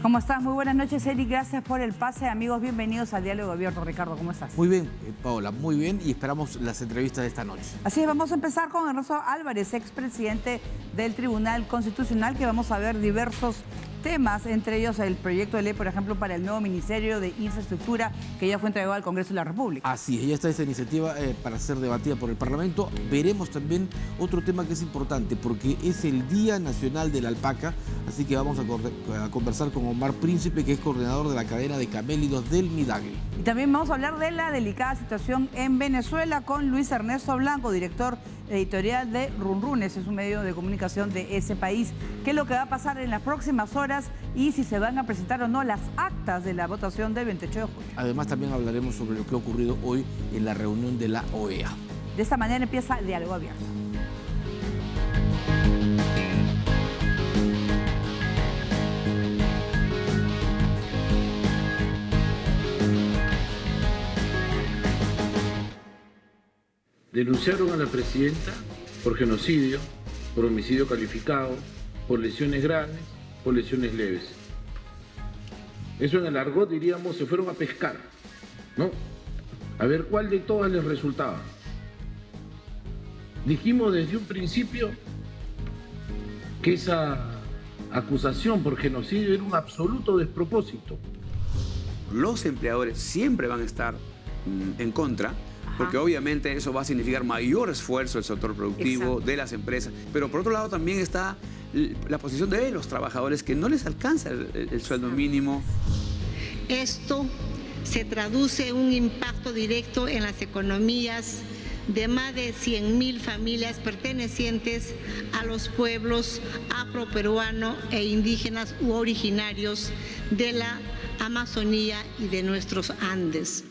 ¿Cómo estás? Muy buenas noches, Eric. Gracias por el pase. Amigos, bienvenidos a Diálogo Abierto. Ricardo, ¿cómo estás? Muy bien, Paola, muy bien, y esperamos las entrevistas de esta noche. Así es, vamos a empezar con Ernesto Álvarez, expresidente del Tribunal Constitucional, que vamos a ver diversos temas, entre ellos el proyecto de ley, por ejemplo, para el nuevo Ministerio de Infraestructura, que ya fue entregado al Congreso de la República. Así es, ya está esta iniciativa para ser debatida por el Parlamento. Veremos también otro tema que es importante, porque es el Día Nacional de la Alpaca, así que vamos a conversar con Omar Príncipe, que es coordinador de la cadena de camélidos del Midagri. Y también vamos a hablar de la delicada situación en Venezuela con Luis Ernesto Blanco, director editorial de Runrunes, es un medio de comunicación de ese país. ¿Qué es lo que va a pasar en las próximas horas y si se van a presentar o no las actas de la votación del 28 de julio? Además, también hablaremos sobre lo que ha ocurrido hoy en la reunión de la OEA. De esta manera empieza Diálogo Abierto. Denunciaron a la presidenta por genocidio, por homicidio calificado, por lesiones graves, por lesiones leves. Eso en el argot diríamos, se fueron a pescar, ¿no? A ver cuál de todas les resultaba. Dijimos desde un principio que esa acusación por genocidio era un absoluto despropósito. Los empleadores siempre van a estar en contra, porque obviamente eso va a significar mayor esfuerzo del sector productivo, de las empresas. Pero por otro lado también está la posición de los trabajadores, que no les alcanza el sueldo mínimo. Esto se traduce en un impacto directo en las economías de más de 100.000 familias pertenecientes a los pueblos afroperuano e indígenas u originarios de la Amazonía y de nuestros Andes.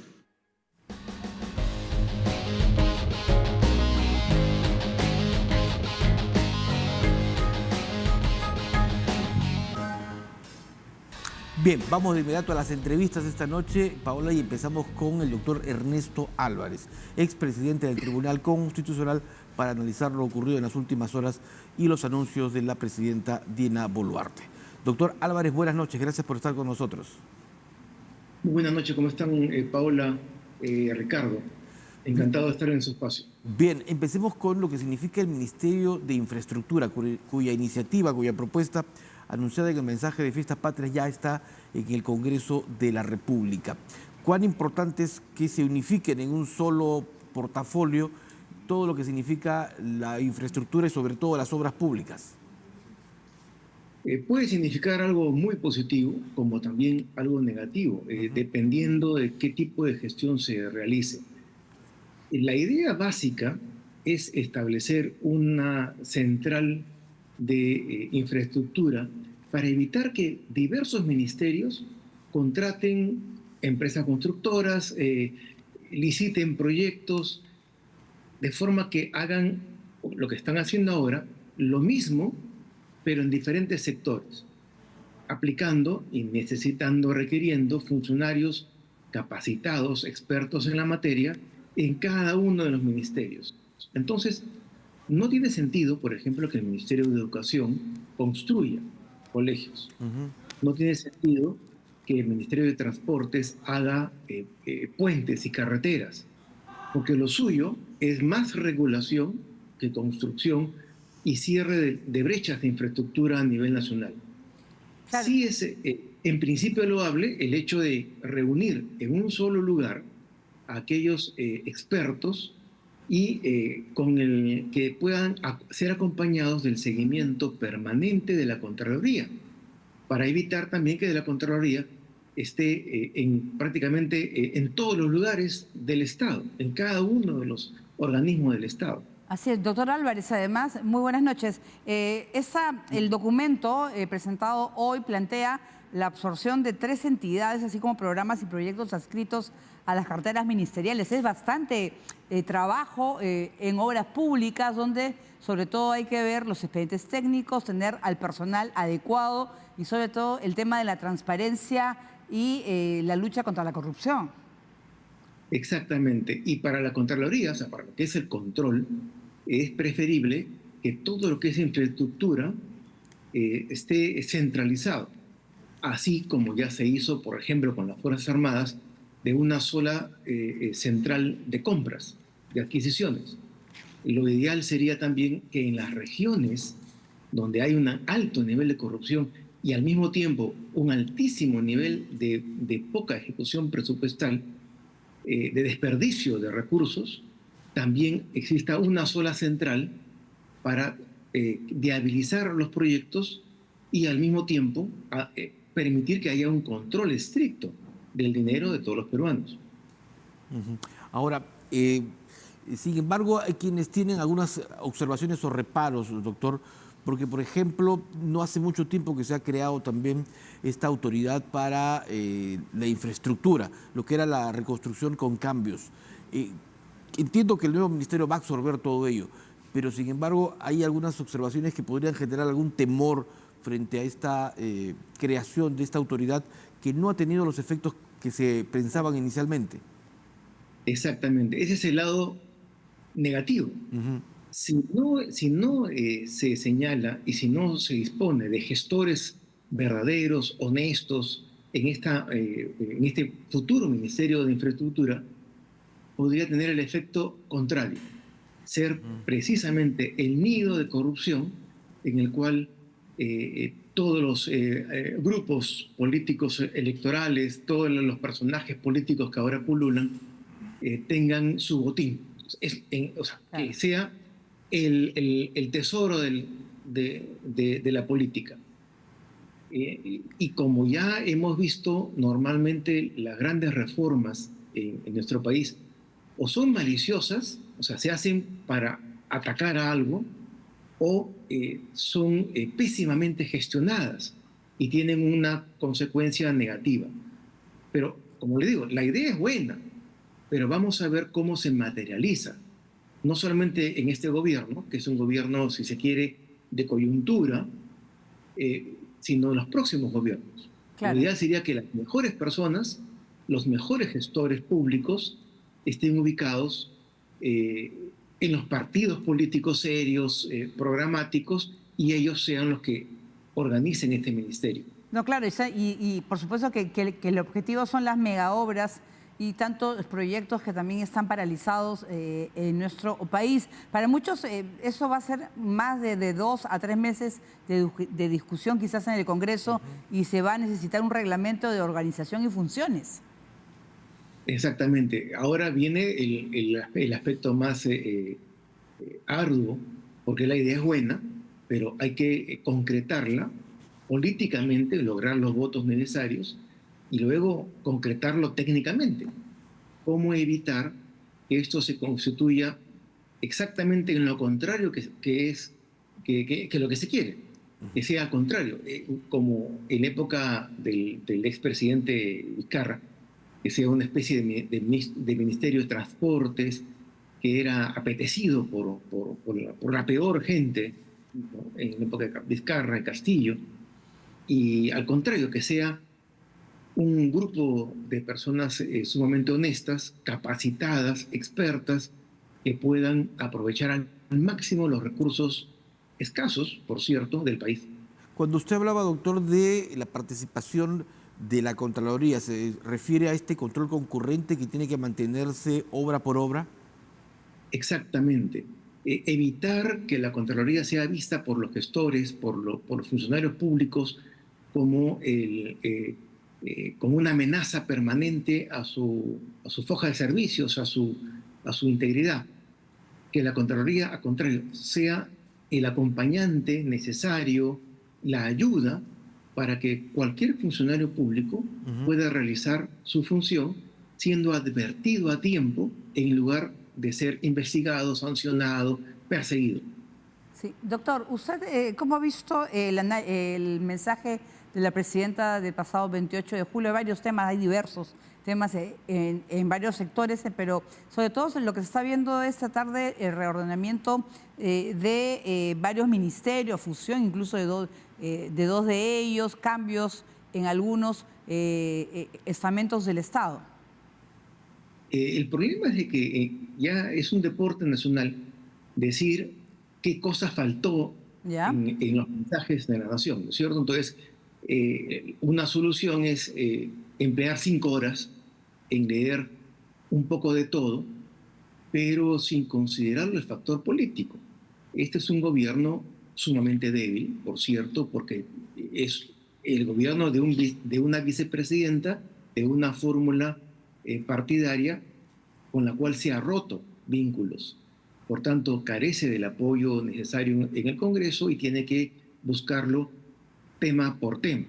Bien, vamos de inmediato a las entrevistas esta noche, Paola, y empezamos con el doctor Ernesto Álvarez, expresidente del Tribunal Constitucional, para analizar lo ocurrido en las últimas horas y los anuncios de la presidenta Dina Boluarte. Doctor Álvarez, buenas noches, gracias por estar con nosotros. Muy buenas noches, ¿cómo están Paola, Ricardo? Encantado de estar en su espacio. Bien, empecemos con lo que significa el Ministerio de Infraestructura, cuya iniciativa, cuya propuesta anunciada en el mensaje de Fiestas Patrias ya está en el Congreso de la República. ¿Cuán importante es que se unifiquen en un solo portafolio todo lo que significa la infraestructura y sobre todo las obras públicas? Puede significar algo muy positivo como también algo negativo, dependiendo de qué tipo de gestión se realice. La idea básica es establecer una central de infraestructura para evitar que diversos ministerios contraten empresas constructoras, liciten proyectos, de forma que hagan lo que están haciendo ahora, lo mismo, pero en diferentes sectores, aplicando y necesitando, requiriendo funcionarios capacitados, expertos en la materia, en cada uno de los ministerios. Entonces, no tiene sentido, por ejemplo, que el Ministerio de Educación construya colegios. No tiene sentido que el Ministerio de Transportes haga puentes y carreteras, porque lo suyo es más regulación que construcción y cierre de brechas de infraestructura a nivel nacional. Claro. Sí es, en principio, loable el hecho de reunir en un solo lugar a aquellos expertos y con el que puedan ser acompañados del seguimiento permanente de la Contraloría, para evitar también que de la Contraloría esté prácticamente en todos los lugares del Estado, en cada uno de los organismos del Estado. Así es, doctor Álvarez, además, muy buenas noches. El documento presentado hoy plantea la absorción de 3 entidades, así como programas y proyectos adscritos a las carteras ministeriales. Es bastante trabajo en obras públicas, donde sobre todo hay que ver los expedientes técnicos, tener al personal adecuado y sobre todo el tema de la transparencia y la lucha contra la corrupción. Exactamente. Y para la Contraloría, o sea, para lo que es el control, es preferible que todo lo que es infraestructura esté centralizado. así como ya se hizo, por ejemplo, con las Fuerzas Armadas, de una sola central de compras, de adquisiciones. Lo ideal sería también que en las regiones donde hay un alto nivel de corrupción y al mismo tiempo un altísimo nivel de poca ejecución presupuestal, de desperdicio de recursos, también exista una sola central para viabilizar los proyectos y al mismo tiempo permitir que haya un control estricto del dinero de todos los peruanos. Ahora, sin embargo, hay quienes tienen algunas observaciones o reparos, doctor, porque, por ejemplo, no hace mucho tiempo que se ha creado también esta autoridad para la infraestructura, lo que era la reconstrucción con cambios. Entiendo que el nuevo ministerio va a absorber todo ello, pero sin embargo hay algunas observaciones que podrían generar algún temor frente a esta creación de esta autoridad que no ha tenido los efectos que se pensaban inicialmente. Exactamente, ese es el lado negativo. Si no se señala y si no se dispone de gestores verdaderos, honestos, en este futuro Ministerio de Infraestructura, podría tener el efecto contrario, ser precisamente el nido de corrupción en el cual todos los grupos políticos electorales, todos los personajes políticos que ahora pululan, tengan su botín. O sea, que sea el tesoro de la política. Y como ya hemos visto, normalmente las grandes reformas en nuestro país o son maliciosas, o sea, se hacen para atacar a algo, o son pésimamente gestionadas y tienen una consecuencia negativa. Pero, como le digo, la idea es buena, pero vamos a ver cómo se materializa. No solamente en este gobierno, que es un gobierno, si se quiere, de coyuntura, sino en los próximos gobiernos. Claro. La idea sería que las mejores personas, los mejores gestores públicos, estén ubicados en los partidos políticos serios, programáticos, y ellos sean los que organicen este ministerio. No, claro, y por supuesto que el objetivo son las megaobras y tantos proyectos que también están paralizados en nuestro país. Para muchos eso va a ser más de 2 a 3 meses de discusión quizás en el Congreso, y se va a necesitar un reglamento de organización y funciones. Exactamente. Ahora viene el aspecto más arduo, porque la idea es buena, pero hay que concretarla políticamente, lograr los votos necesarios y luego concretarlo técnicamente. ¿Cómo evitar que esto se constituya exactamente en lo contrario que lo que se quiere? Que sea al contrario, como en época del expresidente Vizcarra, que sea una especie de Ministerio de Transportes, que era apetecido por la peor gente, ¿no? En la época de Vizcarra, en Castillo, y al contrario, que sea un grupo de personas sumamente honestas, capacitadas, expertas, que puedan aprovechar al máximo los recursos escasos, por cierto, del país. Cuando usted hablaba, doctor, de la participación de la Contraloría, ¿se refiere a este control concurrente que tiene que mantenerse obra por obra? Exactamente. Evitar que la Contraloría sea vista por los gestores, por los funcionarios públicos, como una amenaza permanente a su foja de servicios, a su integridad. Que la Contraloría, al contrario, sea el acompañante necesario, la ayuda para que cualquier funcionario público pueda realizar su función siendo advertido a tiempo en lugar de ser investigado, sancionado, perseguido. Sí. Doctor, ¿usted cómo ha visto el mensaje de la presidenta del pasado 28 de julio? Hay varios temas, hay diversos temas en varios sectores, pero sobre todo lo que se está viendo esta tarde, el reordenamiento de varios ministerios, fusión incluso de dos de ellos, cambios en algunos estamentos del Estado. El problema es de que ya es un deporte nacional decir qué cosa faltó en los mensajes de la nación, ¿no es cierto? Entonces, Una solución es emplear 5 horas en leer un poco de todo, pero sin considerar el factor político. Este es un gobierno sumamente débil, por cierto, porque es el gobierno de una vicepresidenta, de una fórmula partidaria con la cual se ha roto vínculos. Por tanto, carece del apoyo necesario en el Congreso y tiene que buscarlo tema por tema.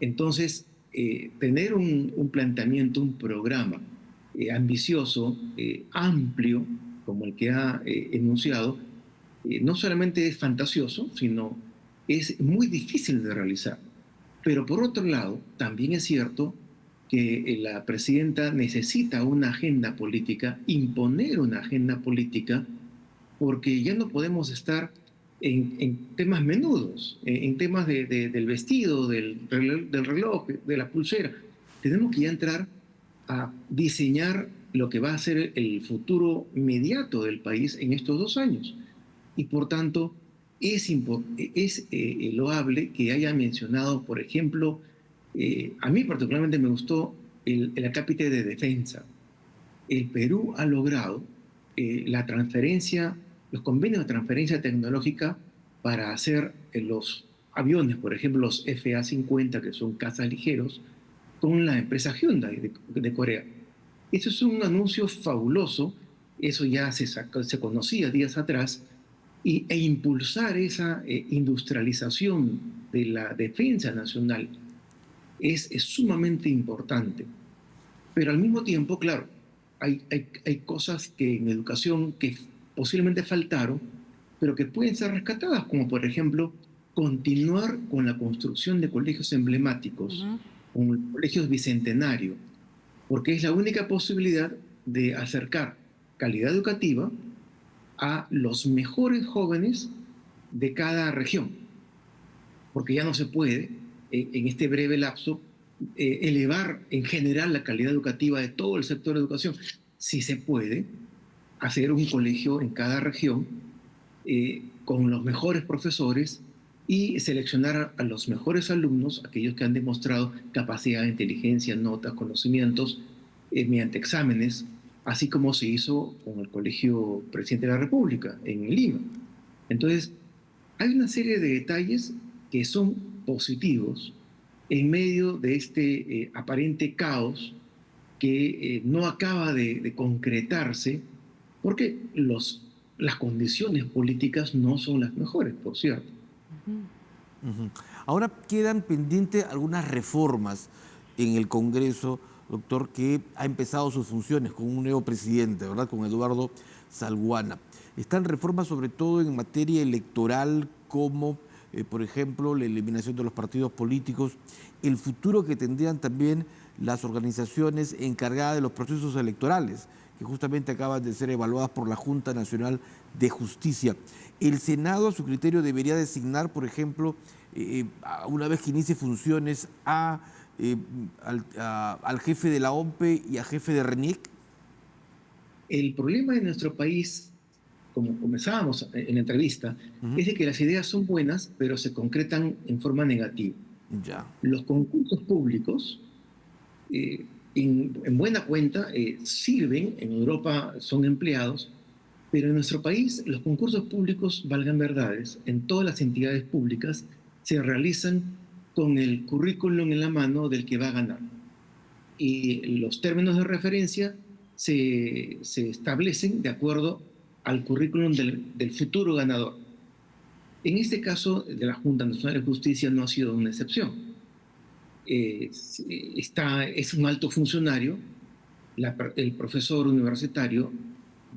Entonces, tener un planteamiento, un programa ambicioso, amplio, como el que ha enunciado, no solamente es fantasioso, sino es muy difícil de realizar. Pero por otro lado, también es cierto que la presidenta necesita una agenda política, imponer una agenda política, porque ya no podemos estar en temas menudos, en temas del vestido, del reloj, de la pulsera. Tenemos que ya entrar a diseñar lo que va a ser el futuro inmediato del país en estos 2 años. Y por tanto, es loable que haya mencionado, por ejemplo, a mí particularmente me gustó el acápite de defensa. El Perú ha logrado la transferencia, los convenios de transferencia tecnológica para hacer los aviones, por ejemplo, los FA-50, que son cazas ligeros, con la empresa Hyundai de Corea. Eso es un anuncio fabuloso, eso ya se conocía días atrás, e impulsar esa industrialización de la defensa nacional es sumamente importante. Pero al mismo tiempo, claro, hay cosas que en educación que posiblemente faltaron, pero que pueden ser rescatadas, como por ejemplo, continuar con la construcción de colegios emblemáticos, como el Colegio Bicentenario, porque es la única posibilidad de acercar calidad educativa a los mejores jóvenes de cada región, porque ya no se puede, en este breve lapso, elevar en general la calidad educativa de todo el sector de educación. Sí se puede hacer un colegio en cada región con los mejores profesores y seleccionar a los mejores alumnos, aquellos que han demostrado capacidad, inteligencia, notas, conocimientos, mediante exámenes, así como se hizo con el Colegio Presidente de la República en Lima. Entonces, hay una serie de detalles que son positivos en medio de este aparente caos que no acaba de concretarse, porque las condiciones políticas no son las mejores, por cierto. Ahora quedan pendientes algunas reformas en el Congreso, doctor, que ha empezado sus funciones con un nuevo presidente, ¿verdad?, con Eduardo Salguana. Están reformas sobre todo en materia electoral, como por ejemplo la eliminación de los partidos políticos, el futuro que tendrían también las organizaciones encargadas de los procesos electorales, que justamente acaban de ser evaluadas por la Junta Nacional de Justicia. El Senado, a su criterio, debería designar, por ejemplo, una vez que inicie funciones, al jefe de la OMPE y al jefe de RENIEC. El problema de nuestro país, como comenzábamos en la entrevista, es de que las ideas son buenas, pero se concretan en forma negativa. Ya. Los concursos públicos, en buena cuenta, sirven, en Europa son empleados, pero en nuestro país los concursos públicos, valgan verdades, en todas las entidades públicas se realizan con el currículum en la mano del que va a ganar. Y los términos de referencia se establecen de acuerdo al currículum del futuro ganador. En este caso de la Junta Nacional de Justicia no ha sido una excepción. Es un alto funcionario, el profesor universitario,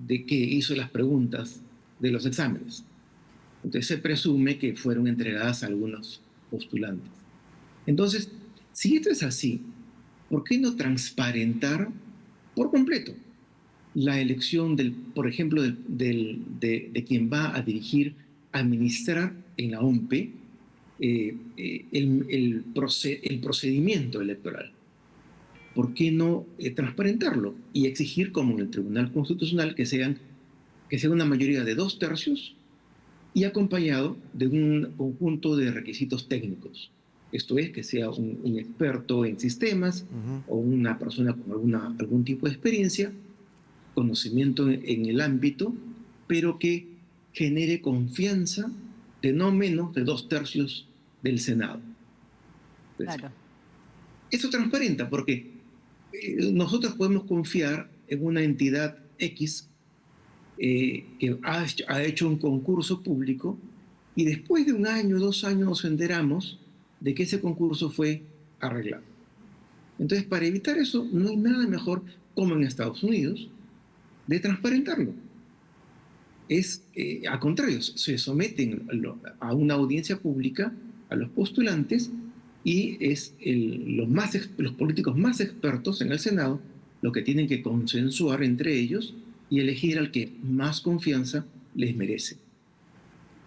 de que hizo las preguntas de los exámenes. Entonces se presume que fueron entregadas a algunos postulantes. Entonces, si esto es así, ¿por qué no transparentar por completo la elección, por ejemplo, de quien va a dirigir, administrar en la OMPE el procedimiento electoral? ¿Por qué no transparentarlo y exigir, como en el Tribunal Constitucional, que sea una mayoría de 2/3 y acompañado de un conjunto de requisitos técnicos? Esto es, que sea un experto en sistemas o una persona con algún tipo de experiencia, conocimiento en el ámbito, pero que genere confianza de no menos de 2/3 del Senado. Entonces, Claro. eso transparenta porque nosotros podemos confiar en una entidad X que ha hecho un concurso público y después de 1 año, 2 años nos enteramos de que ese concurso fue arreglado. Entonces, para evitar eso, no hay nada mejor, como en Estados Unidos, de transparentarlo. Al contrario, se someten a una audiencia pública a los postulantes y los políticos más expertos en el Senado lo que tienen que consensuar entre ellos y elegir al que más confianza les merece.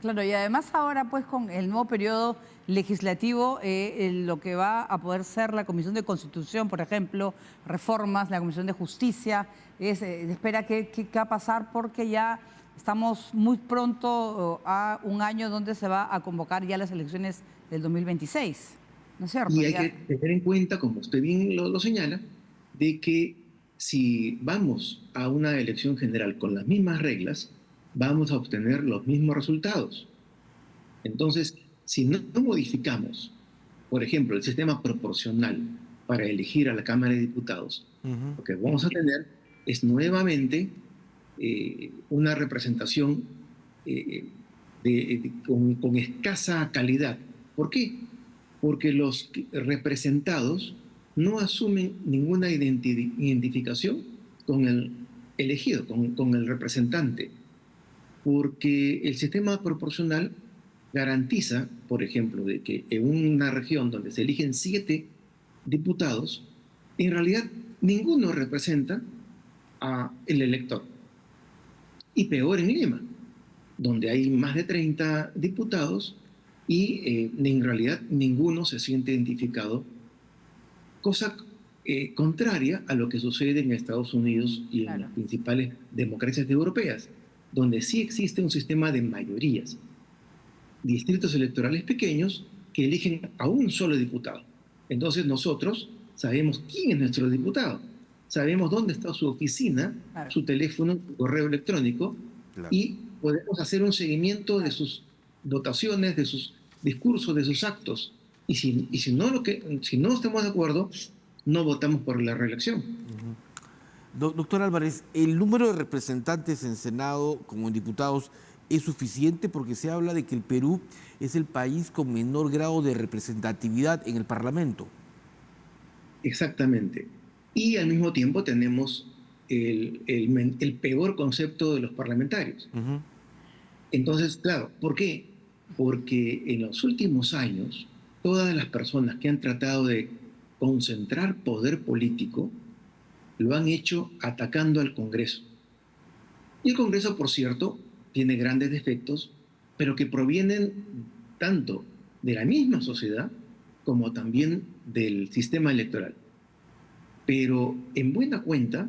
Claro, y además ahora pues con el nuevo periodo legislativo, lo que va a poder ser la Comisión de Constitución, por ejemplo, reformas, la Comisión de Justicia, se espera qué va a pasar porque ya estamos muy pronto a 1 año donde se va a convocar ya las elecciones del 2026, ¿no es cierto? Y hay Ya- que tener en cuenta, como usted bien lo señala, de que si vamos a una elección general con las mismas reglas, vamos a obtener los mismos resultados. Entonces, si no modificamos, por ejemplo, el sistema proporcional para elegir a la Cámara de Diputados, lo que vamos a tener es nuevamente una representación con escasa calidad. ¿Por qué? Porque los representados no asumen ninguna identificación con el elegido, con el representante, porque el sistema proporcional garantiza, por ejemplo, de que en una región donde se eligen 7 diputados, en realidad ninguno representa al elector. Y peor en Lima, donde hay más de 30 diputados y en realidad ninguno se siente identificado, cosa contraria a lo que sucede en Estados Unidos y en Claro. las principales democracias europeas, donde sí existe un sistema de mayorías, distritos electorales pequeños que eligen a un solo diputado. Entonces nosotros sabemos quién es nuestro diputado, sabemos dónde está su oficina, Claro. su teléfono, su correo electrónico, Claro. y podemos hacer un seguimiento de sus votaciones, de sus discursos, de sus actos. Y si no estamos de acuerdo, no votamos por la reelección. Doctor Álvarez, ¿el número de representantes en Senado como en diputados es suficiente? Porque se habla de que el Perú es el país con menor grado de representatividad en el Parlamento. Exactamente. Y al mismo tiempo tenemos el peor concepto de los parlamentarios. Entonces, claro, ¿por qué? Porque en los últimos años, todas las personas que han tratado de concentrar poder político lo han hecho atacando al Congreso. Y el Congreso, por cierto, tiene grandes defectos, pero que provienen tanto de la misma sociedad como también del sistema electoral. Pero en buena cuenta,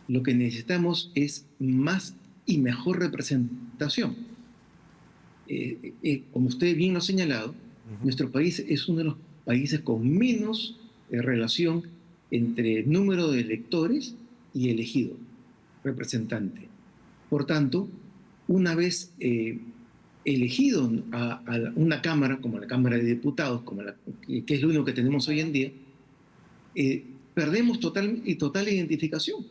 lo que necesitamos es más y mejor representación. Como usted bien lo ha señalado, nuestro país es uno de los países con menos relación entre número de electores y elegido representante. Por tanto, una vez elegido a una Cámara, como la Cámara de Diputados, que es lo único que tenemos hoy en día, perdemos total identificación.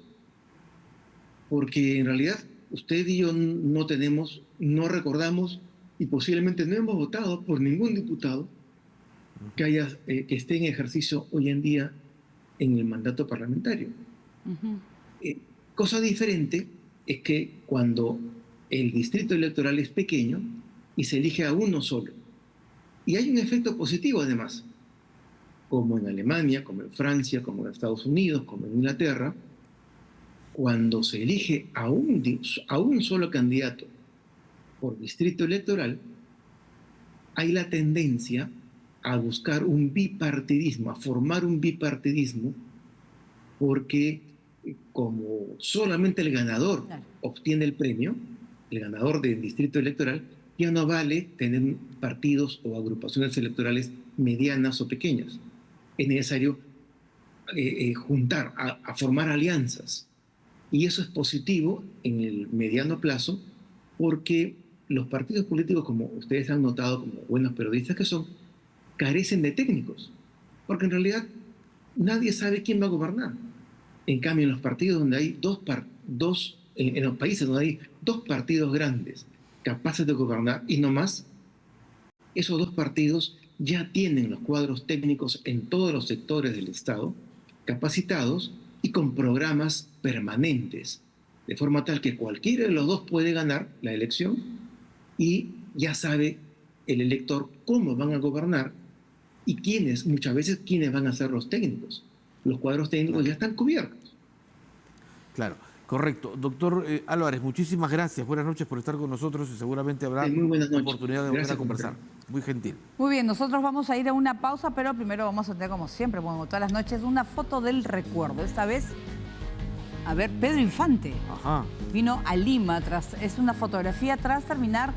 Porque en realidad usted y yo no recordamos y posiblemente no hemos votado por ningún diputado que esté en ejercicio hoy en día en el mandato parlamentario. Cosa diferente es que cuando el distrito electoral es pequeño y se elige a uno solo. Y hay un efecto positivo además, como en Alemania, como en Francia, como en Estados Unidos, como en Inglaterra, cuando se elige a un solo candidato por distrito electoral, hay la tendencia a buscar un bipartidismo, a formar un bipartidismo, porque como solamente el ganador obtiene el premio, el ganador del distrito electoral, ya no vale tener partidos o agrupaciones electorales medianas o pequeñas. Es necesario juntar, a formar alianzas. Y eso es positivo en el mediano plazo porque los partidos políticos, como ustedes han notado, como buenos periodistas que son, carecen de técnicos. Porque en realidad nadie sabe quién va a gobernar. En cambio, en los partidos donde hay en los países donde hay dos partidos grandes capaces de gobernar y no más, esos dos partidos ya tienen los cuadros técnicos en todos los sectores del Estado, capacitados y con programas permanentes, de forma tal que cualquiera de los dos puede ganar la elección y ya sabe el elector cómo van a gobernar y muchas veces quiénes van a ser los técnicos. Los cuadros técnicos ya están cubiertos. Claro, correcto. Doctor Álvarez, muchísimas gracias. Buenas noches por estar con nosotros y seguramente habrá Muy buenas noches. oportunidad de volver Gracias a conversar. Muy gentil. Muy bien, nosotros vamos a ir a una pausa, pero primero vamos a tener, como siempre, como todas las noches, una foto del recuerdo. Esta vez, a ver, Pedro Infante vino a Lima. Es una fotografía tras terminar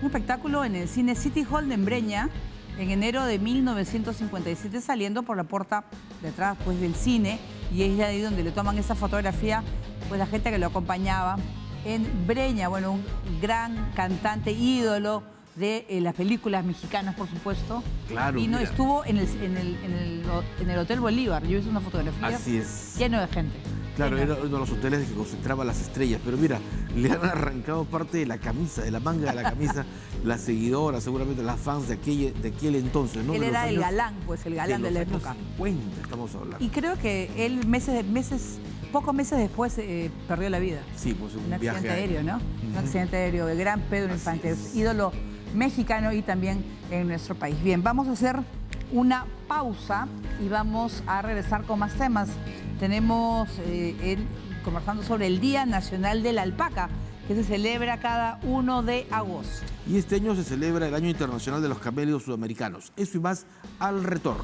un espectáculo en el cine City Hall de Embreña en enero de 1957, saliendo por la puerta de atrás pues, del cine. Y es ahí donde le toman esa fotografía pues, la gente que lo acompañaba en Breña. Bueno, un gran cantante, ídolo de las películas mexicanas, por supuesto. Claro. Y no estuvo en el Hotel Bolívar. Yo hice una fotografía. Así es. Lleno de gente. Claro, Lleno. era uno de los hoteles que concentraba las estrellas. Pero mira, le han arrancado parte de la camisa, de la manga de la camisa, las seguidoras, seguramente las fans de aquel entonces, ¿no? Él De los era el años- galán, pues, el galán de la los años época. 50 estamos hablando. Y creo que él pocos meses después perdió la vida. Sí, pues Un un accidente viaje aéreo, ¿no? Un accidente aéreo. El gran Pedro Infante, es. ídolo mexicano y también en nuestro país. Bien, vamos a hacer una pausa y vamos a regresar con más temas. Tenemos conversando sobre el Día Nacional de la Alpaca, que se celebra cada 1 de agosto. Y este año se celebra el Año Internacional de los Camélidos Sudamericanos. Eso y más al retorno.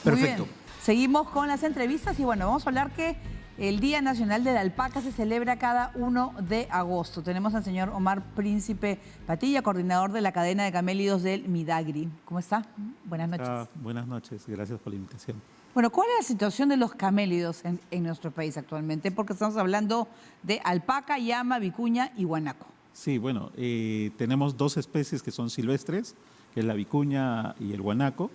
Perfecto. Muy bien. Seguimos con las entrevistas y bueno, vamos a hablar que el Día Nacional de la Alpaca se celebra cada 1 de agosto. Tenemos al señor Omar Príncipe Patilla, coordinador de la cadena de camélidos del Midagri. ¿Cómo está? Buenas noches. Buenas noches, gracias por la invitación. Bueno, ¿cuál es la situación de los camélidos en nuestro país actualmente? Porque estamos hablando de alpaca, llama, vicuña y guanaco. Sí, bueno, tenemos dos especies que son silvestres, que es la vicuña y el guanaco.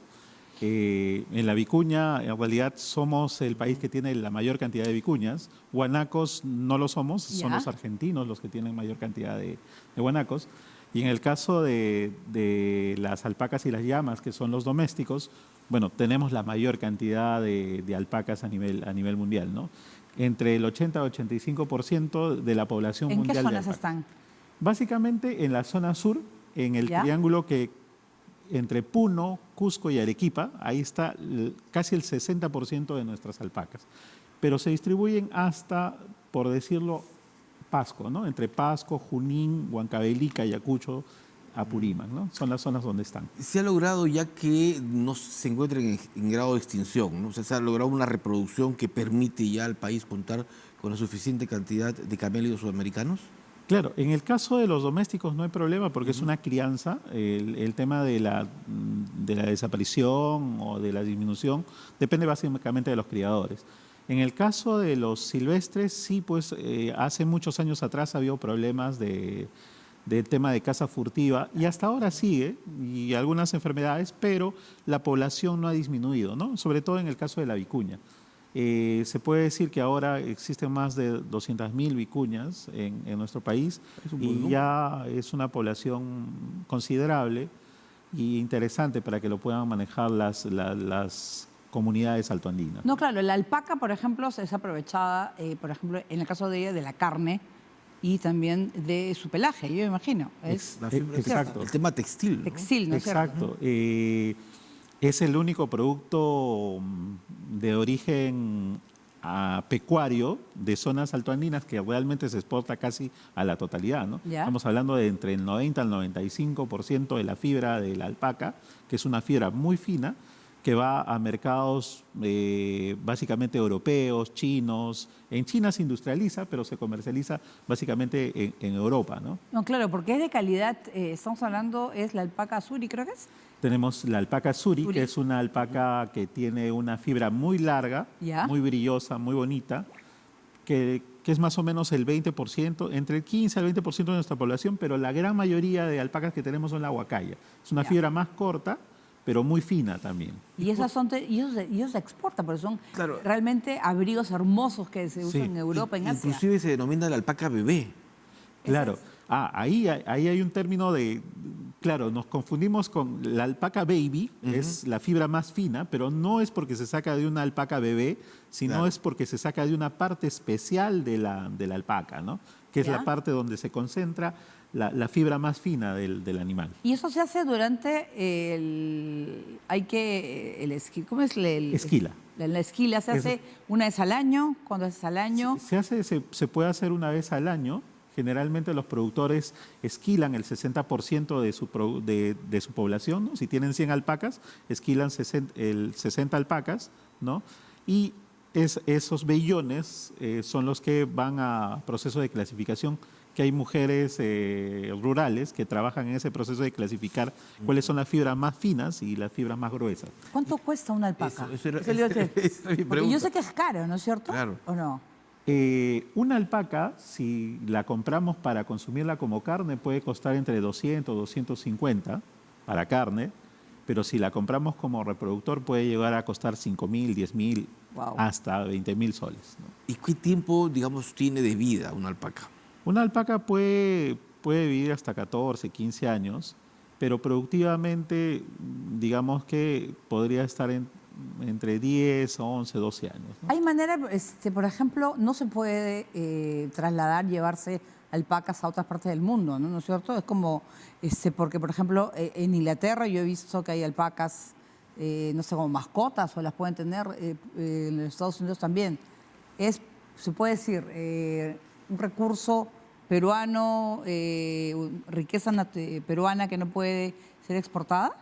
En la vicuña, en realidad, somos el país que tiene la mayor cantidad de vicuñas. Guanacos no lo somos, son Ya. los argentinos los que tienen mayor cantidad de guanacos. Y en el caso de las alpacas y las llamas, que son los domésticos, bueno, tenemos la mayor cantidad de alpacas a nivel mundial, ¿no? Entre el 80 y 85% de la población ¿En qué mundial de zonas alpacas. están? Básicamente en la zona sur, en el ¿Ya? triángulo que entre Puno, Cusco y Arequipa, ahí está casi el 60% de nuestras alpacas. Pero se distribuyen hasta, por decirlo, Pasco, ¿no? Entre Pasco, Junín, Huancavelica, Ayacucho, Apurímac, ¿no? Son las zonas donde están. Se ha logrado ya que no se encuentren en grado de extinción, ¿no? O sea, se ha logrado una reproducción que permite ya al país contar con la suficiente cantidad de camélidos sudamericanos. Claro, en el caso de los domésticos no hay problema porque es una crianza. El tema de la desaparición o de la disminución depende básicamente de los criadores. En el caso de los silvestres, sí, pues hace muchos años atrás ha habido problemas del tema de caza furtiva y hasta ahora sigue, y algunas enfermedades, pero la población no ha disminuido, ¿no? Sobre todo en el caso de la vicuña. Se puede decir que ahora existen más de 200.000 vicuñas en nuestro país y ya es una población considerable y interesante para que lo puedan manejar las comunidades altoandinas. No, claro, la alpaca, por ejemplo, es aprovechada, por ejemplo, en el caso de ella, de la carne y también de su pelaje, yo me imagino. Es Exacto. El tema textil, ¿no? textil, ¿no es cierto? Exacto. Es el único producto de origen pecuario de zonas altoandinas que realmente se exporta casi a la totalidad, ¿no? Ya. Estamos hablando de entre el 90 al 95% de la fibra de la alpaca, que es una fibra muy fina, que va a mercados básicamente europeos, chinos. En China se industrializa, pero se comercializa básicamente en Europa, ¿no? No, claro, porque es de calidad, estamos hablando, es la alpaca Suri, creo que es. Tenemos la alpaca Suri, Suri. que es una alpaca que tiene una fibra muy larga, Ya. muy brillosa, muy bonita, que es más o menos el 20%, entre el 15 al 20% de nuestra población, pero la gran mayoría de alpacas que tenemos son la huacaya. Es una Ya. fibra más corta, pero muy fina también. Y esas son, y ellos se exportan, porque son Claro. realmente abrigos hermosos que se usan Sí. en Europa, en Asia. Inclusive se denomina la alpaca bebé. Claro. Ahí hay un término de... Claro, nos confundimos con la alpaca baby, es la fibra más fina, pero no es porque se saca de una alpaca bebé, sino Claro. es porque se saca de una parte especial de la alpaca, ¿no? Que es Ya. la parte donde se concentra la fibra más fina del animal. Y eso se hace durante el... ¿Cómo es? Esquila. La esquila se hace una vez al año, ¿cuándo es al año? Se puede hacer una vez al año. Generalmente los productores esquilan el 60% de su población, ¿no? Si tienen 100 alpacas, esquilan 60 alpacas, ¿no? Y esos vellones son los que van a proceso de clasificación, que hay mujeres rurales que trabajan en ese proceso de clasificar cuáles son las fibras más finas y las fibras más gruesas. ¿Cuánto cuesta una alpaca? Eso era- Eso le iba a decir. esa era mi Porque pregunta. yo sé que es caro, ¿no es cierto? Claro. ¿O no? Una alpaca, si la compramos para consumirla como carne, puede costar entre 200 250 para carne, pero si la compramos como reproductor puede llegar a costar 5.000, 10.000, Wow. hasta 20.000 soles, ¿no? ¿Y qué tiempo, digamos, tiene de vida una alpaca? Una alpaca puede vivir hasta 14, 15 años, pero productivamente, digamos que podría estar entre 10, 11, 12 años, ¿no? Hay manera, por ejemplo, no se puede trasladar, llevarse alpacas a otras partes del mundo, ¿no? ¿No es cierto? Es como, porque por ejemplo, en Inglaterra yo he visto que hay alpacas, no sé, como mascotas o las pueden tener, en los Estados Unidos también. Se puede decir, un recurso peruano, riqueza peruana que no puede ser exportada,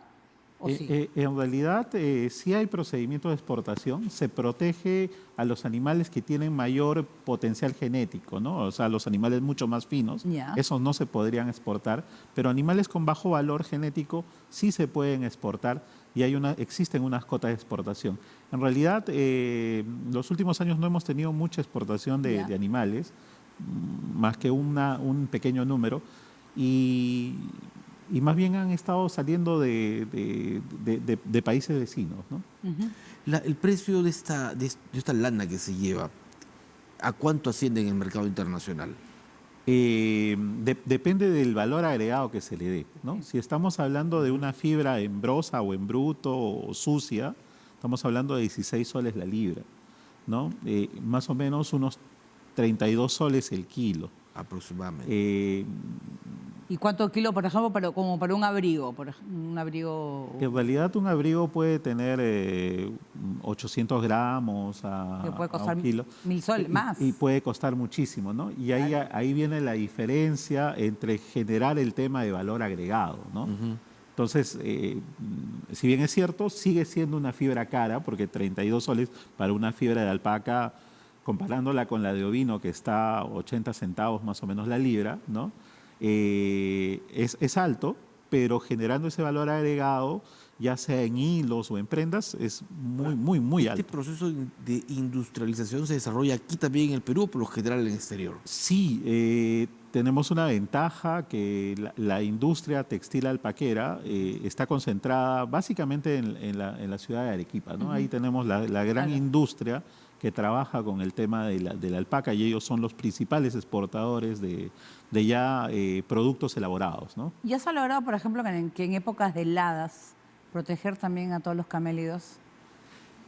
¿o sí? En realidad, sí hay procedimientos de exportación. Se protege a los animales que tienen mayor potencial genético, ¿no? O sea, los animales mucho más finos, Ya. esos no se podrían exportar, pero animales con bajo valor genético sí se pueden exportar y existen unas cotas de exportación. En realidad, los últimos años no hemos tenido mucha exportación Ya. de animales, más que un pequeño número, y más bien han estado saliendo de países vecinos, ¿no? Ujú. El precio de esta lana que se lleva, ¿a cuánto asciende en el mercado internacional? Depende del valor agregado que se le dé, ¿no? Si estamos hablando de una fibra en brosa o en bruto o sucia, estamos hablando de 16 soles la libra, ¿no? Más o menos unos 32 soles el kilo. Aproximadamente. ¿Y cuánto kilo, por ejemplo, como para un abrigo? Un abrigo En realidad un abrigo puede tener 800 gramos que puede a costar un kilo. 1.000 soles más. Y puede costar muchísimo, ¿no? Y ahí viene la diferencia entre generar el tema de valor agregado, ¿no? Entonces, si bien es cierto, sigue siendo una fibra cara, porque 32 soles para una fibra de alpaca, comparándola con la de ovino, que está a 80 centavos más o menos la libra, ¿no? Es alto, pero generando ese valor agregado, ya sea en hilos o en prendas, es muy ¿Este alto. proceso de industrialización se desarrolla aquí también en el Perú o por lo general en el exterior? Sí, tenemos una ventaja que la industria textil alpaquera está concentrada básicamente en la ciudad de Arequipa, ¿no? Ahí tenemos la gran Claro. industria que trabaja con el tema de la alpaca y ellos son los principales exportadores de productos elaborados, ¿no? ¿Ya se ha logrado, por ejemplo, que en épocas de heladas proteger también a todos los camélidos?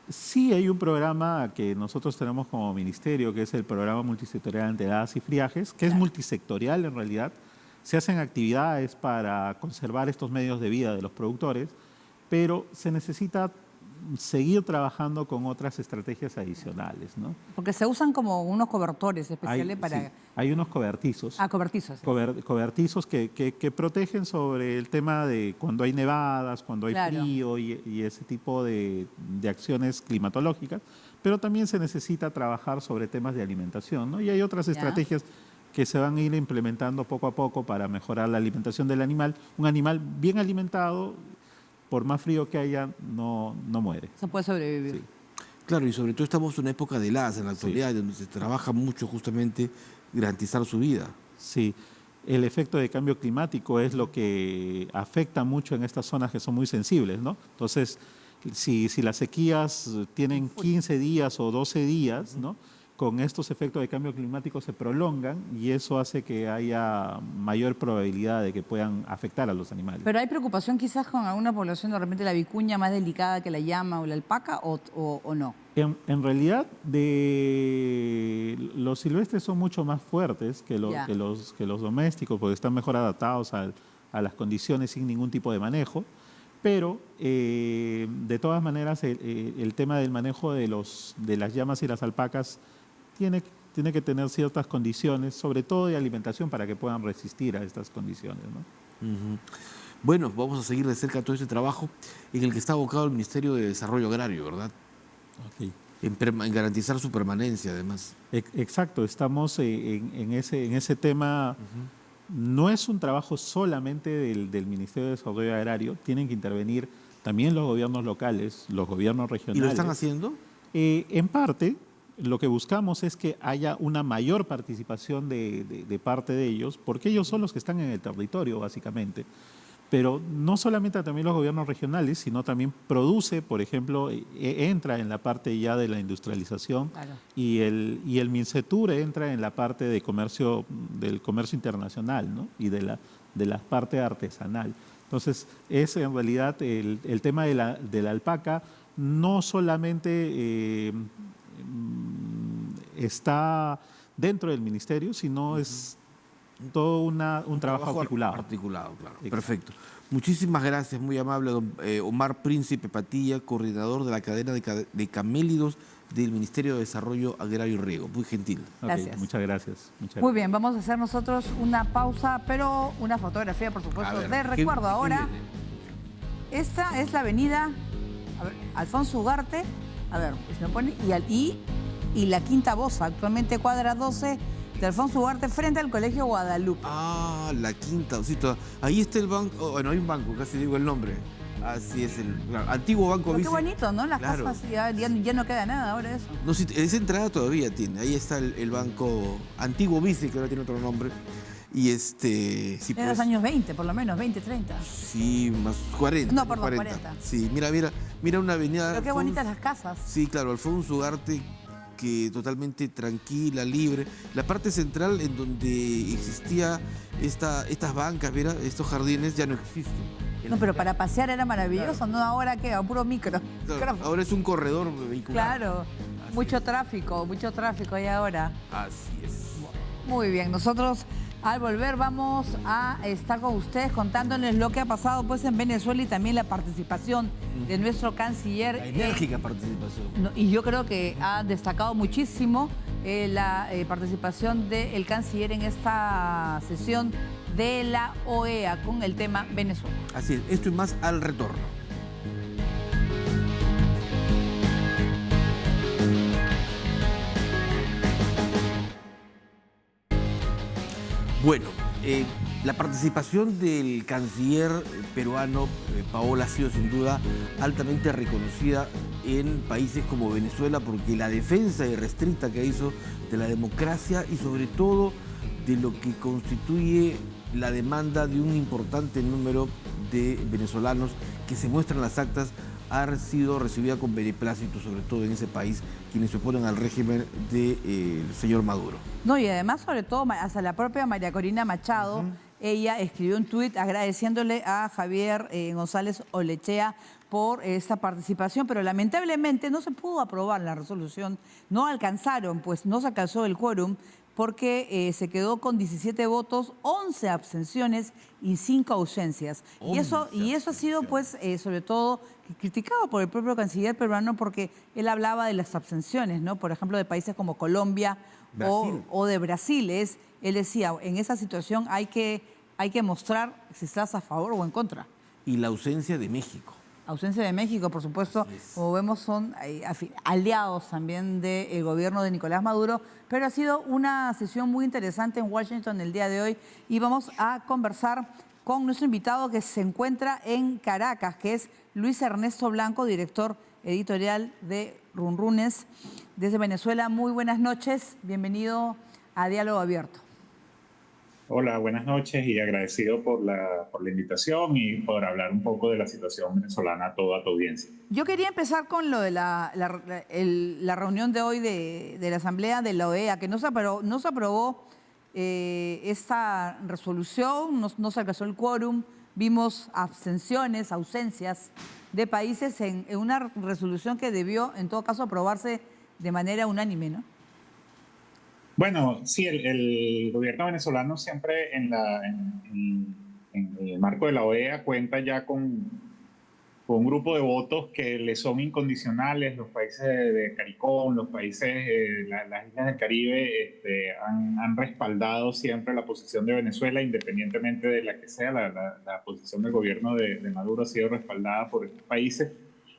Sí, hay un programa que nosotros tenemos como ministerio, que es el Programa Multisectorial ante Heladas y Friajes, que es multisectorial en realidad. Se hacen actividades para conservar estos medios de vida de los productores, pero se necesita seguir trabajando con otras estrategias adicionales, ¿no? Porque se usan como unos cobertores especiales para... Sí, hay unos cobertizos. Cobertizos. Sí. Cobertizos que protegen sobre el tema de cuando hay nevadas, cuando hay Claro. frío y ese tipo de acciones climatológicas, pero también se necesita trabajar sobre temas de alimentación, ¿no? Y hay otras estrategias que se van a ir implementando poco a poco para mejorar la alimentación del animal. Un animal bien alimentado, por más frío que haya, no muere. Se puede sobrevivir. Sí. Claro, y sobre todo estamos en una época de heladas en la actualidad, donde se trabaja mucho justamente garantizar su vida. Sí, el efecto de cambio climático es lo que afecta mucho en estas zonas que son muy sensibles, ¿no? Entonces, si las sequías tienen 15 días o 12 días, ¿no? Con estos efectos de cambio climático se prolongan y eso hace que haya mayor probabilidad de que puedan afectar a los animales. Pero hay preocupación quizás con alguna población, de repente la vicuña más delicada que la llama o la alpaca, o no. En realidad, los silvestres son mucho más fuertes que los domésticos porque están mejor adaptados a las condiciones sin ningún tipo de manejo. Pero, de todas maneras, el tema del manejo de las llamas y las alpacas tiene que tener ciertas condiciones, sobre todo de alimentación, para que puedan resistir a estas condiciones, ¿no? Ujú. Bueno, vamos a seguir de cerca todo este trabajo en el que está abocado el Ministerio de Desarrollo Agrario, ¿verdad? Okay. En garantizar su permanencia, además. Exacto, estamos en ese tema. No es un trabajo solamente del Ministerio de Desarrollo Agrario, tienen que intervenir también los gobiernos locales, los gobiernos regionales. ¿Y lo están haciendo? En parte, lo que buscamos es que haya una mayor participación de parte de ellos, porque ellos son los que están en el territorio, básicamente. Pero no solamente también los gobiernos regionales, sino también produce, por ejemplo, entra en la parte ya de la industrialización. Claro. Y el MINCETUR entra en la parte del comercio internacional, ¿no? Y de la parte artesanal. Entonces, es en realidad el tema de la alpaca no solamente está dentro del ministerio, sino es todo un trabajo articulado. Articulado, claro. Exacto. Perfecto. Muchísimas gracias, muy amable, don Omar Príncipe Patilla, coordinador de la cadena de camélidos del Ministerio de Desarrollo Agrario y Riego. Muy gentil. Ok, Gracias. muchas gracias. Muy bien, vamos a hacer nosotros una pausa, pero una fotografía, por supuesto, de recuerdo. ¿Qué Ahora, viene? esta es la avenida Alfonso Ugarte, a ver, se me pone, y la Quinta Bosa, actualmente cuadra 12 de Alfonso Ugarte, frente al Colegio Guadalupe. Ah, la Quinta. Sí, ahí está el banco. Bueno, hay un banco, casi digo el nombre. Así es, claro, antiguo Banco Pero Vice. qué bonito, ¿no? Las Claro. casas, ya no queda nada ahora de eso. No, sí, esa entrada todavía tiene. Ahí está el banco antiguo Vice, que ahora tiene otro nombre. Y sí, En los años 20, por lo menos, 20, 30. Sí, más 40. No, perdón, 40. Sí, mira una avenida. Pero qué bonitas las casas. Sí, claro, Alfonso Ugarte, que totalmente tranquila, libre. La parte central en donde existía estas bancas, mira, estos jardines ya no existen. No, pero para pasear era maravilloso, ¿no? Ahora qué, a puro micro. Claro, ahora es un corredor vehicular. Claro, mucho tráfico ahí ahora. Así es. Muy bien, nosotros al volver vamos a estar con ustedes contándoles lo que ha pasado pues en Venezuela y también la participación de nuestro canciller. La enérgica participación. Y yo creo que ha destacado muchísimo la participación del canciller en esta sesión de la OEA con el tema Venezuela. Así es, esto y más al retorno. Bueno, la participación del canciller peruano Paola ha sido sin duda altamente reconocida en países como Venezuela porque la defensa irrestricta que hizo de la democracia y sobre todo de lo que constituye la demanda de un importante número de venezolanos que se muestran en las actas ha sido recibida con beneplácito, sobre todo en ese país, quienes se oponen al régimen del señor Maduro. No, y además, sobre todo, hasta la propia María Corina Machado, ella escribió un tuit agradeciéndole a Javier González Olechea por esta participación, pero lamentablemente no se pudo aprobar la resolución, no alcanzaron, pues no se alcanzó el quórum porque se quedó con 17 votos, 11 abstenciones y 5 ausencias. Y eso ha sido, pues, sobre todo criticado por el propio canciller peruano, porque él hablaba de las abstenciones, ¿no? Por ejemplo, de países como Colombia o de Brasil. Él decía, en esa situación hay que mostrar si estás a favor o en contra. Y la ausencia de México. Ausencia de México, por supuesto, como vemos, son aliados también del gobierno de Nicolás Maduro, pero ha sido una sesión muy interesante en Washington el día de hoy y vamos a conversar con nuestro invitado que se encuentra en Caracas, que es Luis Ernesto Blanco, director editorial de Runrunes desde Venezuela. Muy buenas noches, bienvenido a Diálogo Abierto. Hola, buenas noches y agradecido por la invitación y por hablar un poco de la situación venezolana a toda tu audiencia. Yo quería empezar con lo de la reunión de hoy de la Asamblea de la OEA, que no se aprobó esta resolución, no se alcanzó el quórum, vimos abstenciones, ausencias de países en una resolución que debió, en todo caso, aprobarse de manera unánime, ¿no? Bueno, sí, el gobierno venezolano siempre en el marco de la OEA cuenta ya con un grupo de votos que le son incondicionales. Los países de CARICOM, los países, las islas del Caribe han respaldado siempre la posición de Venezuela, independientemente de la que sea. La posición del gobierno de Maduro ha sido respaldada por estos países.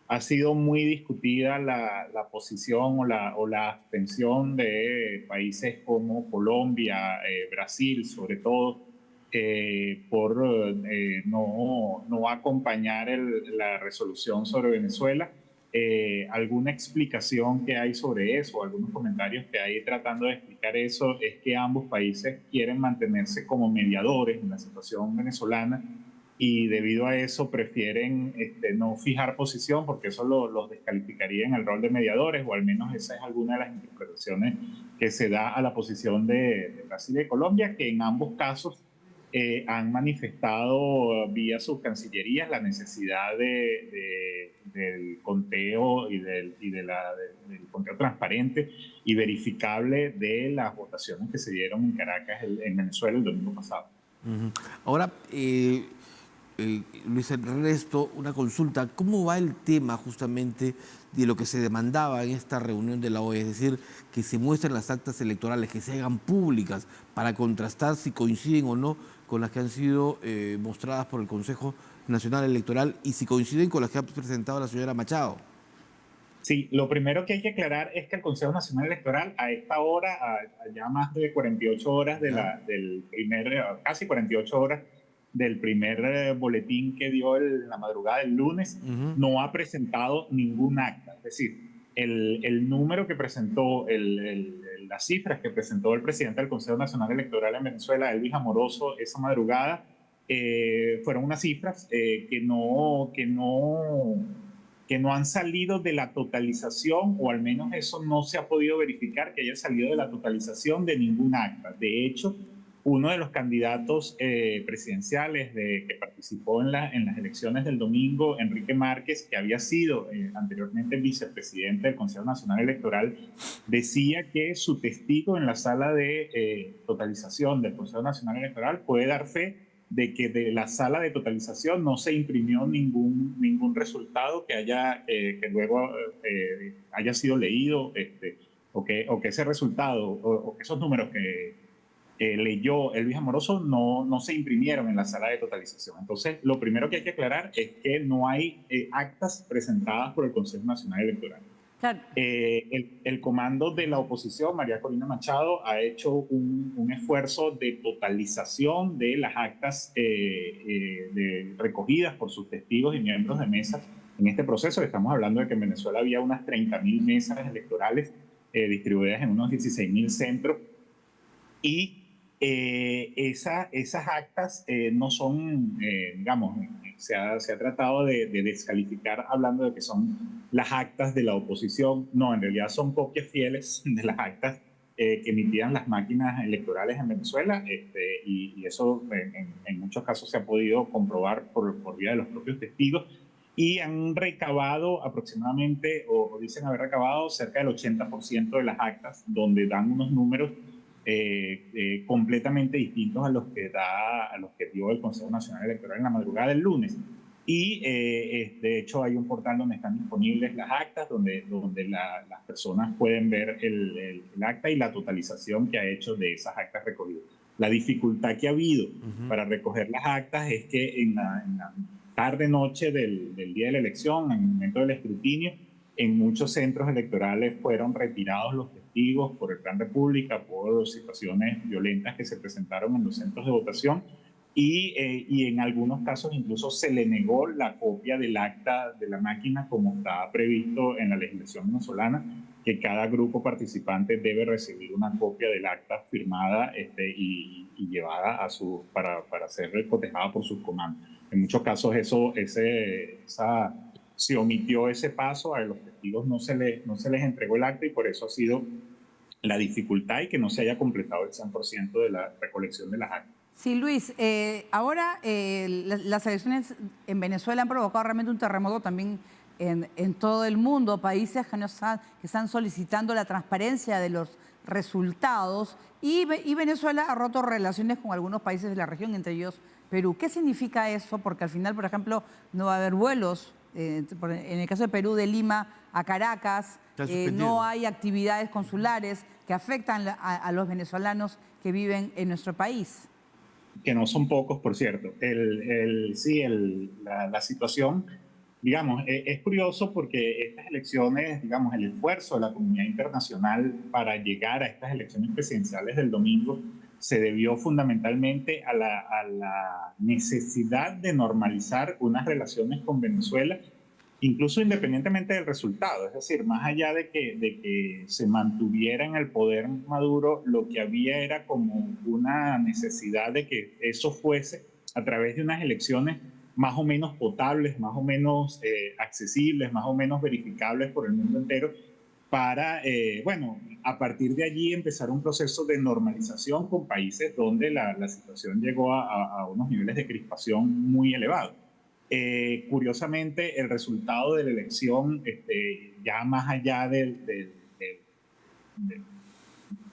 Ha sido muy discutida la posición o la abstención de países como Colombia, Brasil, sobre todo, por no acompañar la resolución sobre Venezuela. Alguna explicación que hay sobre eso, algunos comentarios que hay tratando de explicar eso, es que ambos países quieren mantenerse como mediadores en la situación venezolana, y debido a eso prefieren no fijar posición porque eso los descalificaría en el rol de mediadores, o al menos esa es alguna de las interpretaciones que se da a la posición de Brasil y Colombia, que en ambos casos han manifestado vía sus cancillerías la necesidad del conteo y del conteo transparente y verificable de las votaciones que se dieron en Caracas, en Venezuela, el domingo pasado. Ahora, Luis Ernesto, una consulta. ¿Cómo va el tema justamente de lo que se demandaba en esta reunión de la OEA? Es decir, que se muestren las actas electorales, que se hagan públicas para contrastar si coinciden o no con las que han sido mostradas por el Consejo Nacional Electoral y si coinciden con las que ha presentado la señora Machado. Sí, lo primero que hay que aclarar es que el Consejo Nacional Electoral a esta hora, ya más de 48 horas casi 48 horas del primer boletín que dio la madrugada del lunes, no ha presentado ningún acta. Es decir, el número que presentó, las cifras que presentó el presidente del Consejo Nacional Electoral en Venezuela, Elvis Amoroso, esa madrugada, fueron unas cifras que no han salido de la totalización, o al menos eso no se ha podido verificar que haya salido de la totalización de ningún acta. De hecho, uno de los candidatos presidenciales que participó en las elecciones del domingo, Enrique Márquez, que había sido anteriormente vicepresidente del Consejo Nacional Electoral, decía que su testigo en la sala de totalización del Consejo Nacional Electoral puede dar fe de que de la sala de totalización no se imprimió ningún resultado que luego haya sido leído, o que ese resultado o que esos números que leyó Elvis Amoroso no se imprimieron en la sala de totalización. Entonces, lo primero que hay que aclarar es que no hay actas presentadas por el Consejo Nacional Electoral. Claro. El comando de la oposición, María Corina Machado, ha hecho un esfuerzo de totalización de las actas recogidas por sus testigos y miembros de mesas en este proceso. Estamos hablando de que en Venezuela había unas 30.000 mesas electorales distribuidas en unos 16.000 centros, y esas actas no son, se ha tratado de descalificar hablando de que son las actas de la oposición. No, en realidad son copias fieles de las actas que emitían las máquinas electorales en Venezuela, y eso en muchos casos se ha podido comprobar por vía de los propios testigos, y han recabado aproximadamente, o dicen haber recabado cerca del 80% de las actas, donde dan unos números completamente distintos a los que dio el Consejo Nacional Electoral en la madrugada del lunes. Y de hecho hay un portal donde están disponibles las actas, donde las personas pueden ver el acta y la totalización que ha hecho de esas actas recogidas. La dificultad que ha habido para recoger las actas es que en la tarde-noche del día de la elección, en el momento del escrutinio, en muchos centros electorales fueron retirados los testigos por el Plan República, por situaciones violentas que se presentaron en los centros de votación, y en algunos casos incluso se le negó la copia del acta de la máquina, como está previsto en la legislación venezolana, que cada grupo participante debe recibir una copia del acta firmada y llevada para ser cotejada por sus comandos. En muchos casos se omitió ese paso, a los testigos no se les entregó el acta, y por eso ha sido la dificultad y que no se haya completado el 100% de la recolección de las actas. Sí, Luis, ahora las elecciones en Venezuela han provocado realmente un terremoto también en todo el mundo. Países que están solicitando la transparencia de los resultados, y Venezuela ha roto relaciones con algunos países de la región, entre ellos Perú. ¿Qué significa eso? Porque al final, por ejemplo, no va a haber vuelos, en el caso de Perú, de Lima a Caracas, no hay actividades consulares que afectan a los venezolanos que viven en nuestro país. Que no son pocos, por cierto. La situación, digamos, es curioso porque estas elecciones, digamos, el esfuerzo de la comunidad internacional para llegar a estas elecciones presidenciales del domingo se debió fundamentalmente a la necesidad de normalizar unas relaciones con Venezuela, incluso independientemente del resultado. Es decir, más allá de que se mantuviera en el poder Maduro, lo que había era como una necesidad de que eso fuese a través de unas elecciones más o menos potables, más o menos accesibles, más o menos verificables por el mundo entero, para, a partir de allí empezar un proceso de normalización con países donde la situación llegó a unos niveles de crispación muy elevados. Curiosamente, el resultado de la elección, ya más allá de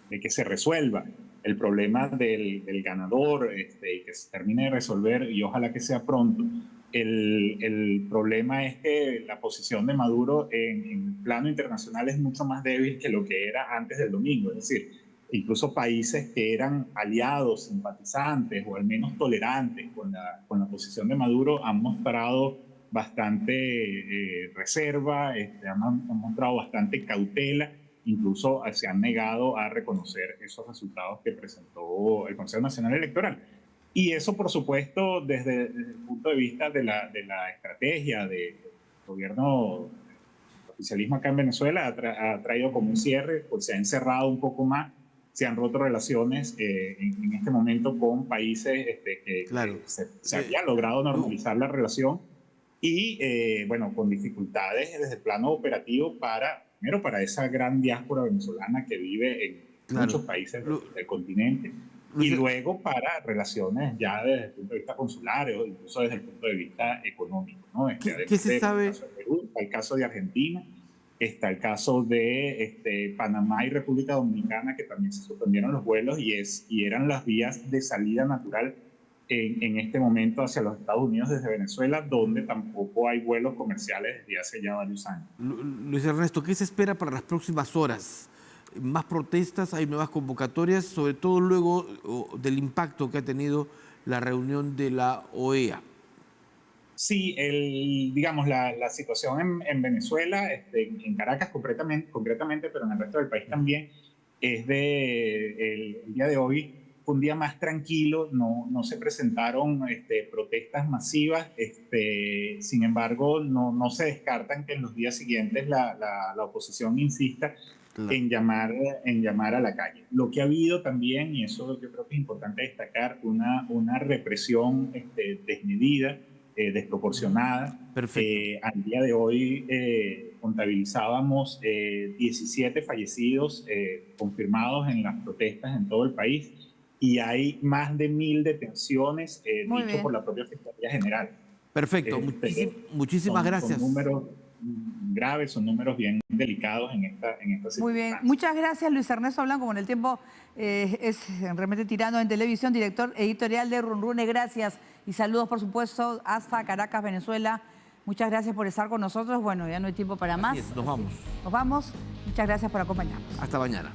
que se resuelva el problema del ganador y que se termine de resolver, y ojalá que sea pronto, el problema es que la posición de Maduro en el plano internacional es mucho más débil que lo que era antes del domingo. Es decir, incluso países que eran aliados, simpatizantes o al menos tolerantes con la posición de Maduro han mostrado bastante reserva, han mostrado bastante cautela, incluso se han negado a reconocer esos resultados que presentó el Consejo Nacional Electoral. Y eso, por supuesto, desde el punto de vista de la estrategia del gobierno, el oficialismo acá en Venezuela, ha traído como un cierre, pues se ha encerrado un poco más, se han roto relaciones en este momento con países que se había logrado normalizar la relación, y con dificultades desde el plano operativo primero para esa gran diáspora venezolana que vive en muchos países del continente, y luego para relaciones ya desde el punto de vista consular o incluso desde el punto de vista económico, ¿no? ¿Qué se sabe? El caso de Perú, está el caso de Argentina, está el caso de Panamá y República Dominicana, que también se suspendieron los vuelos y eran las vías de salida natural en este momento hacia los Estados Unidos desde Venezuela, donde tampoco hay vuelos comerciales desde hace ya varios años. Luis Ernesto, ¿qué se espera para las próximas horas? ¿Más protestas? ¿Hay nuevas convocatorias? Sobre todo luego del impacto que ha tenido la reunión de la OEA. Sí, la situación en Venezuela, en Caracas concretamente, pero en el resto del país también, es el día de hoy fue un día más tranquilo, no se presentaron protestas masivas, sin embargo no se descartan que en los días siguientes la oposición insista en llamar a la calle. Lo que ha habido también, y eso yo creo que es importante destacar, una represión desmedida, desproporcionada. Al día de hoy contabilizábamos 17 fallecidos confirmados en las protestas en todo el país, y hay más de 1000 detenciones dicho por la propia Fiscalía General. Perfecto, muchísimas gracias. Son números graves, son números bien delicados en esta Muy bien, circunstancia. muchas gracias Luis Ernesto Blanco, con el tiempo es realmente tirando en televisión, director editorial de Runrune, gracias y saludos por supuesto hasta Caracas, Venezuela. Muchas gracias por estar con nosotros. Bueno, ya no hay tiempo para más. Así es, nos vamos. Nos vamos. Muchas gracias por acompañarnos. Hasta mañana.